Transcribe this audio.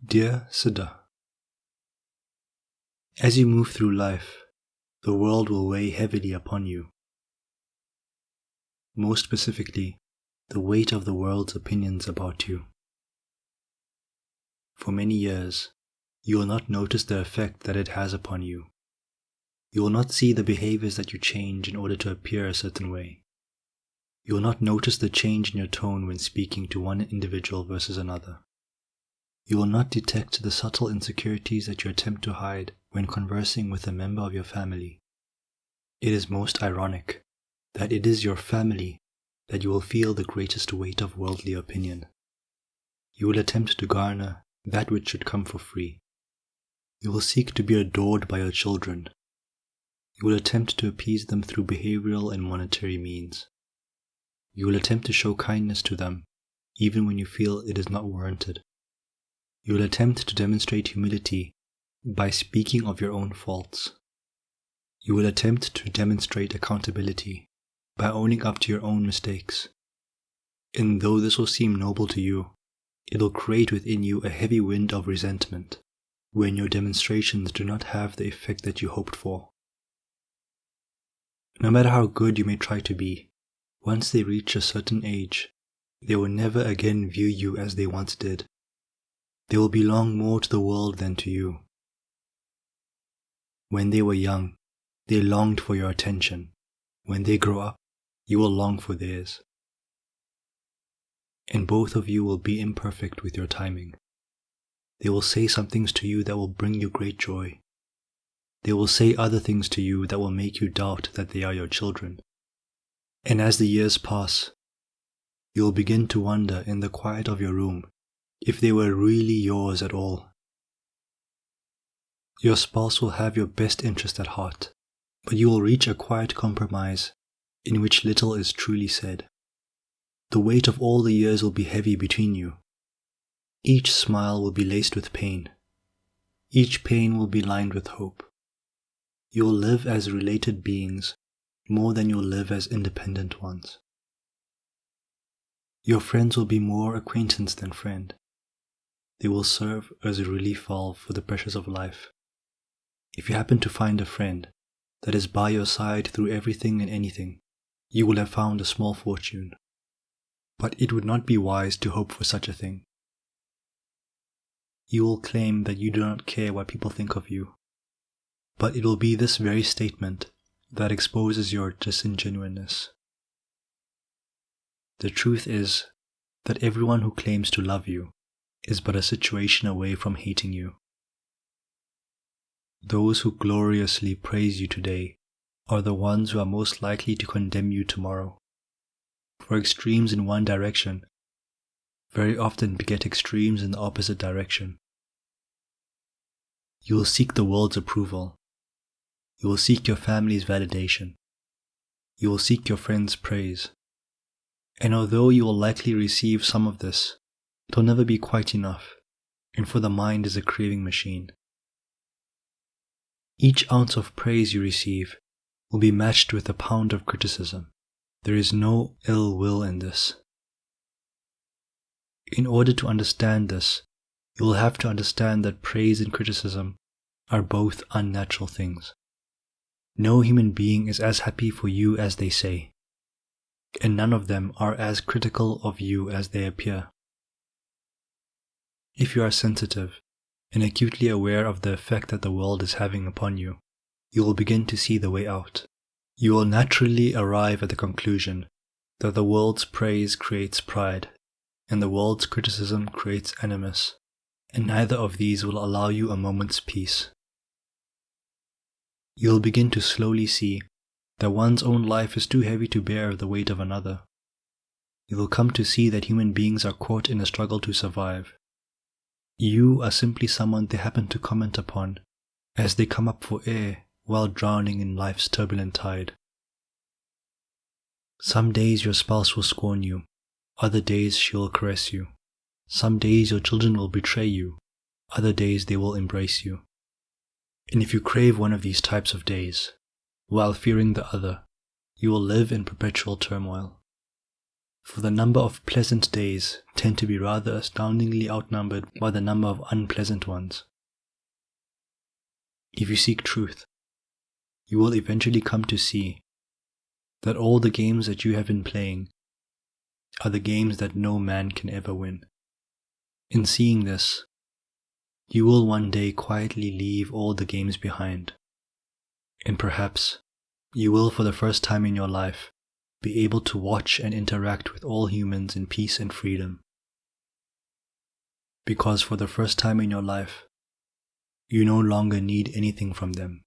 Dear Siddha, as you move through life, the world will weigh heavily upon you. Most specifically, the weight of the world's opinions about you. For many years, you will not notice the effect that it has upon you. You will not see the behaviors that you change in order to appear a certain way. You will not notice the change in your tone when speaking to one individual versus another. You will not detect the subtle insecurities that you attempt to hide when conversing with a member of your family. It is most ironic that it is your family that you will feel the greatest weight of worldly opinion. You will attempt to garner that which should come for free. You will seek to be adored by your children. You will attempt to appease them through behavioral and monetary means. You will attempt to show kindness to them, even when you feel it is not warranted. You will attempt to demonstrate humility by speaking of your own faults. You will attempt to demonstrate accountability by owning up to your own mistakes. And though this will seem noble to you, it will create within you a heavy wind of resentment when your demonstrations do not have the effect that you hoped for. No matter how good you may try to be, once they reach a certain age, they will never again view you as they once did. They will belong more to the world than to you. When they were young, they longed for your attention. When they grow up, you will long for theirs. And both of you will be imperfect with your timing. They will say some things to you that will bring you great joy. They will say other things to you that will make you doubt that they are your children. And as the years pass, you will begin to wonder in the quiet of your room if they were really yours at all. Your spouse will have your best interest at heart, but you will reach a quiet compromise in which little is truly said. The weight of all the years will be heavy between you. Each smile will be laced with pain. Each pain will be lined with hope. You will live as related beings more than you will live as independent ones. Your friends will be more acquaintance than friend. They will serve as a relief valve for the pressures of life. If you happen to find a friend that is by your side through everything and anything, you will have found a small fortune. But it would not be wise to hope for such a thing. You will claim that you do not care what people think of you, but it will be this very statement that exposes your disingenuousness. The truth is that everyone who claims to love you is but a situation away from hating you. Those who gloriously praise you today are the ones who are most likely to condemn you tomorrow. For extremes in one direction very often beget extremes in the opposite direction. You will seek the world's approval. You will seek your family's validation. You will seek your friends' praise. And although you will likely receive some of this, it will never be quite enough, and for the mind is a craving machine. Each ounce of praise you receive will be matched with a pound of criticism. There is no ill will in this. In order to understand this, you will have to understand that praise and criticism are both unnatural things. No human being is as happy for you as they say, and none of them are as critical of you as they appear. If you are sensitive and acutely aware of the effect that the world is having upon you, you will begin to see the way out. You will naturally arrive at the conclusion that the world's praise creates pride, and the world's criticism creates animus, and neither of these will allow you a moment's peace. You will begin to slowly see that one's own life is too heavy to bear the weight of another. You will come to see that human beings are caught in a struggle to survive. You are simply someone they happen to comment upon as they come up for air while drowning in life's turbulent tide. Some days your spouse will scorn you, other days she will caress you. Some days your children will betray you, other days they will embrace you. And if you crave one of these types of days, while fearing the other, you will live in perpetual turmoil. For the number of pleasant days tend to be rather astoundingly outnumbered by the number of unpleasant ones. If you seek truth, you will eventually come to see that all the games that you have been playing are the games that no man can ever win. In seeing this, you will one day quietly leave all the games behind, and perhaps you will for the first time in your life be able to watch and interact with all humans in peace and freedom. Because for the first time in your life, you no longer need anything from them.